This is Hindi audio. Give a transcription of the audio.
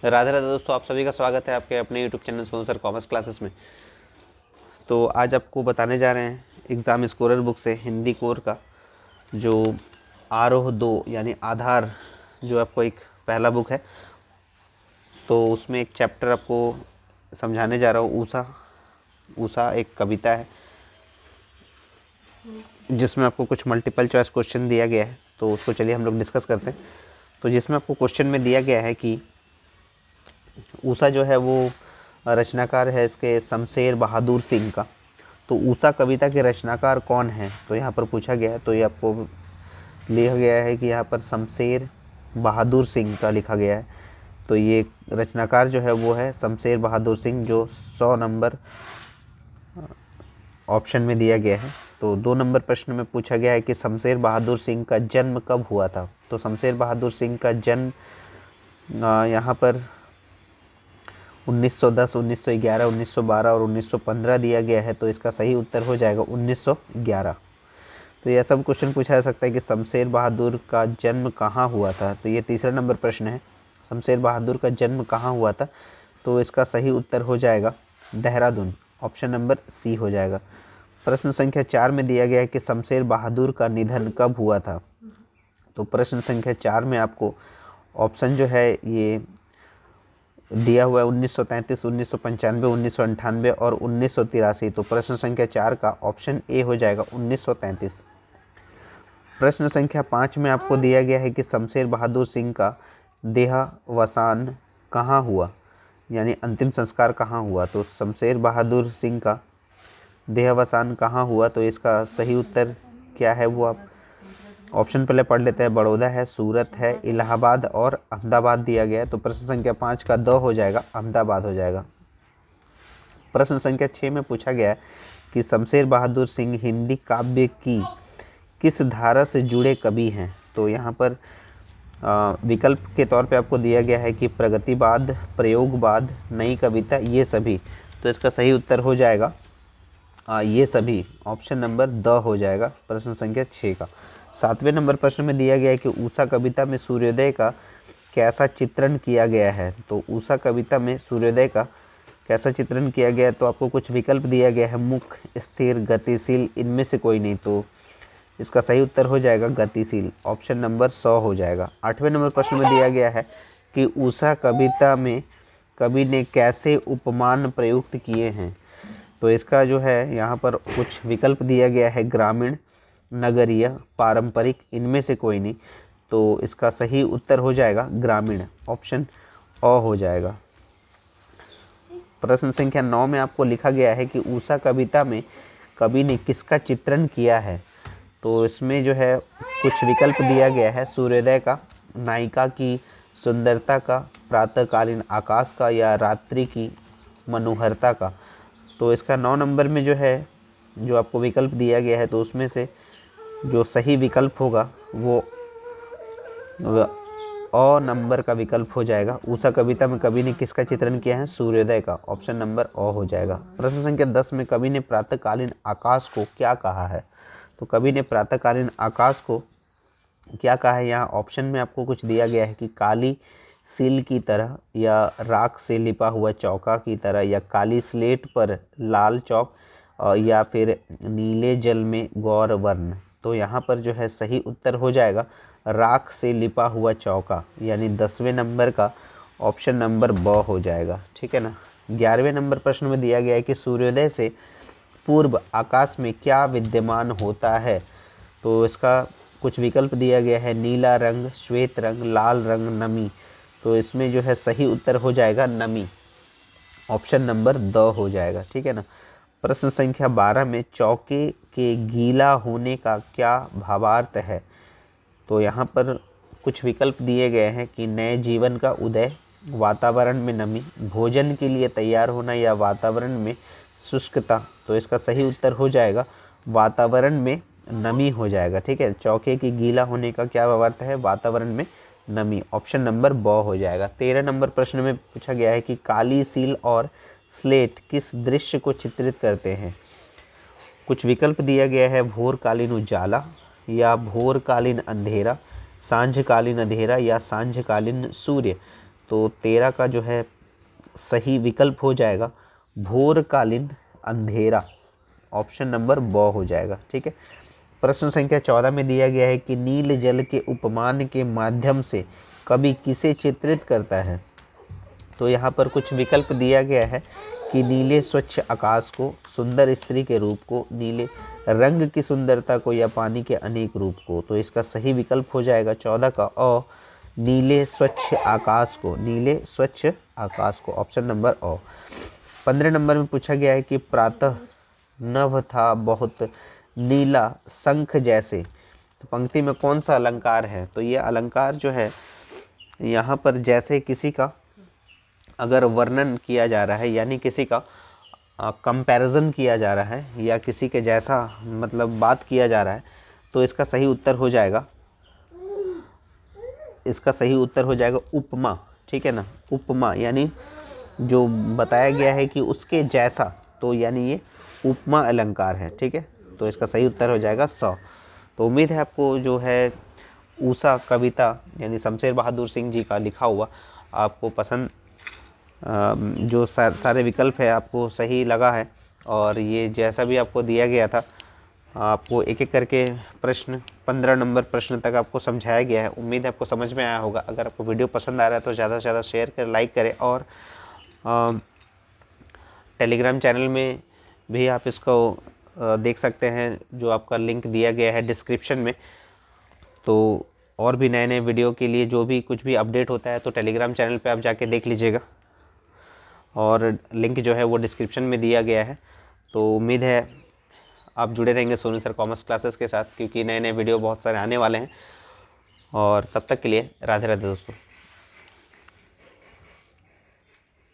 राधे राधे दोस्तों, आप सभी का स्वागत है आपके अपने YouTube channel Sonu sir commerce classes में। तो आज आपको बताने जा रहे हैं एग्ज़ाम स्कोरर बुक से हिंदी कोर का जो आरोह दो यानी आधार, जो आपको एक पहला बुक है। तो उसमें एक चैप्टर आपको समझाने जा रहा हूँ। ऊषा ऊषा एक कविता है जिसमें आपको कुछ मल्टीपल चॉइस क्वेश्चन दिया गया है, तो उसको चलिए हम लोग डिस्कस करते हैं। तो जिसमें आपको क्वेश्चन में दिया गया है कि ऊषा जो है वो रचनाकार है इसके शमशेर बहादुर सिंह का। तो ऊषा कविता के रचनाकार कौन है, तो यहाँ पर पूछा गया है। तो ये आपको लिखा गया है कि यहाँ पर शमशेर बहादुर सिंह का लिखा गया है। तो ये रचनाकार जो है वो है शमशेर बहादुर सिंह, जो 100 नंबर ऑप्शन में दिया गया है। तो 2 नंबर प्रश्न में पूछा गया है कि शमशेर बहादुर सिंह का जन्म कब हुआ था। तो शमशेर बहादुर सिंह का जन्म यहाँ पर 1910, 1911, 1912 और 1915 दिया गया है। तो इसका सही उत्तर हो जाएगा 1911। तो यह सब क्वेश्चन पूछा जा सकता है कि शमशेर बहादुर का जन्म कहाँ हुआ था। तो ये तीसरा नंबर प्रश्न है, शमशेर बहादुर का जन्म कहाँ हुआ था। तो इसका सही उत्तर हो जाएगा देहरादून, ऑप्शन नंबर सी हो जाएगा। प्रश्न संख्या 4 में दिया गया है कि शमशेर बहादुर का निधन कब हुआ था। तो प्रश्न संख्या 4 में आपको ऑप्शन जो है ये दिया हुआ है 1933, 1995, 1998 और 1983। तो प्रश्न संख्या 4 का ऑप्शन ए हो जाएगा 1933। प्रश्न संख्या 5 में आपको दिया गया है कि शमशेर बहादुर सिंह का देहावसान कहाँ हुआ, यानी अंतिम संस्कार कहाँ हुआ। तो शमशेर बहादुर सिंह का देहावसान कहाँ हुआ, तो इसका सही उत्तर क्या है वो आप ऑप्शन पहले पढ़ लेते हैं। बड़ौदा है, सूरत है, इलाहाबाद और अहमदाबाद दिया गया है। तो प्रश्न संख्या 5 का द हो जाएगा, अहमदाबाद हो जाएगा। प्रश्न संख्या 6 में पूछा गया है कि शमशेर बहादुर सिंह हिंदी काव्य की किस धारा से जुड़े कवि हैं। तो यहाँ पर विकल्प के तौर पे आपको दिया गया है कि प्रगतिवाद, प्रयोगवाद, नई कविता, ये सभी। तो इसका सही उत्तर हो जाएगा ये सभी, ऑप्शन नंबर द हो जाएगा प्रश्न संख्या 6 का। 7वें नंबर प्रश्न में दिया गया है कि ऊषा कविता में सूर्योदय का कैसा चित्रण किया गया है। तो ऊषा कविता में सूर्योदय का कैसा चित्रण किया गया है, तो आपको कुछ विकल्प दिया गया है, मुख्य, स्थिर, गतिशील, इनमें से कोई नहीं। तो इसका सही उत्तर हो जाएगा गतिशील, ऑप्शन नंबर 100 हो जाएगा। 8वें नंबर प्रश्न में दिया गया है कि ऊषा कविता में कवि ने कैसे उपमान प्रयुक्त किए हैं। तो इसका जो है यहाँ पर कुछ विकल्प दिया गया है, ग्रामीण, नगरीय, पारंपरिक, इनमें से कोई नहीं। तो इसका सही उत्तर हो जाएगा ग्रामीण, ऑप्शन अ हो जाएगा। प्रश्न संख्या 9 में आपको लिखा गया है कि ऊषा कविता में कवि ने किसका चित्रण किया है। तो इसमें जो है कुछ विकल्प दिया गया है, सूर्योदय का, नायिका की सुंदरता का, प्रातःकालीन आकाश का या रात्रि की मनोहरता का। तो इसका 9 नंबर में जो है जो आपको विकल्प दिया गया है, तो उसमें से जो सही विकल्प होगा वो अ नंबर का विकल्प हो जाएगा। ऊषा कविता में कवि ने किसका चित्रण किया है, सूर्योदय का, ऑप्शन नंबर अ हो जाएगा। प्रश्न संख्या 10 में कवि ने प्रातःकालीन आकाश को क्या कहा है। तो कवि ने प्रातःकालीन आकाश को क्या कहा है, यहाँ ऑप्शन में आपको कुछ दिया गया है कि काली सील की तरह, या राख से लिपा हुआ चौका की तरह, या काली स्लेट पर लाल चौक, या फिर नीले जल में गौर वर्ण। तो यहाँ पर जो है सही उत्तर हो जाएगा राख से लिपा हुआ चौका, यानी 10वें नंबर का ऑप्शन नंबर ब हो जाएगा, ठीक है ना। 11वें नंबर प्रश्न में दिया गया है कि सूर्योदय से पूर्व आकाश में क्या विद्यमान होता है। तो इसका कुछ विकल्प दिया गया है, नीला रंग, श्वेत रंग, लाल रंग, नमी। तो इसमें जो है सही उत्तर हो जाएगा नमी, ऑप्शन नंबर द हो जाएगा, ठीक है ना। प्रश्न संख्या 12 में चौके के गीला होने का क्या भावार्थ है। तो यहाँ पर कुछ विकल्प दिए गए हैं कि नए जीवन का उदय, वातावरण में नमी, भोजन के लिए तैयार होना, या वातावरण में शुष्कता। तो इसका सही उत्तर हो जाएगा वातावरण में नमी हो जाएगा, ठीक है। चौके की गीला होने का क्या अर्थ है, वातावरण में नमी, ऑप्शन नंबर ब हो जाएगा। 13 नंबर प्रश्न में पूछा गया है कि काली सील और स्लेट किस दृश्य को चित्रित करते हैं। कुछ विकल्प दिया गया है, भोरकालीन उजाला, या भोरकालीन अंधेरा, सांझकालीन अंधेरा, या सांझकालीन सूर्य। तो 13 का जो है सही विकल्प हो जाएगा भोरकालीन अंधेरा, ऑप्शन नंबर ब हो जाएगा। ठीक है। प्रश्न संख्या 14 में दिया गया है कि नील जल के उपमान के माध्यम से कवि किसे चित्रित करता है। तो यहाँ पर कुछ विकल्प दिया गया है कि नीले स्वच्छ आकाश को, सुंदर स्त्री के रूप को, नीले रंग की सुंदरता को, या पानी के अनेक रूप को। तो इसका सही विकल्प हो जाएगा 14 का अ, नीले स्वच्छ आकाश को, नीले स्वच्छ आकाश को, ऑप्शन नंबर अ। 15 नंबर में पूछा गया है कि प्रातः नभ था बहुत नीला शंख जैसे। तो पंक्ति में कौन सा अलंकार है। तो ये अलंकार जो है यहाँ पर जैसे किसी का अगर वर्णन किया जा रहा है, यानी किसी का कंपैरिजन किया जा रहा है, या किसी के जैसा मतलब बात किया जा रहा है, तो इसका सही उत्तर हो जाएगा, इसका सही उत्तर हो जाएगा उपमा। ठीक है ना, उपमा यानी जो बताया गया है कि उसके जैसा, तो यानी ये उपमा अलंकार है। ठीक है, तो इसका सही उत्तर हो जाएगा 100। तो उम्मीद है आपको जो है ऊषा कविता यानी शमशेर बहादुर सिंह जी का लिखा हुआ आपको पसंद, जो सारे विकल्प है आपको सही लगा है। और ये जैसा भी आपको दिया गया था, आपको एक एक करके प्रश्न 15 नंबर प्रश्न तक आपको समझाया गया है। उम्मीद है आपको समझ में आया होगा। अगर आपको वीडियो पसंद आ रहा है तो ज़्यादा से ज़्यादा शेयर करें, लाइक करें, और टेलीग्राम चैनल में भी आप इसको देख सकते हैं, जो आपका लिंक दिया गया है डिस्क्रिप्शन में। तो और भी नए नए वीडियो के लिए जो भी कुछ भी अपडेट होता है तो टेलीग्राम चैनल पे आप जाके देख लीजिएगा, और लिंक जो है वो डिस्क्रिप्शन में दिया गया है। तो उम्मीद है आप जुड़े रहेंगे सोनू सर कॉमर्स क्लासेस के साथ, क्योंकि नए नए वीडियो बहुत सारे आने वाले हैं। और तब तक के लिए राधे राधे दोस्तों।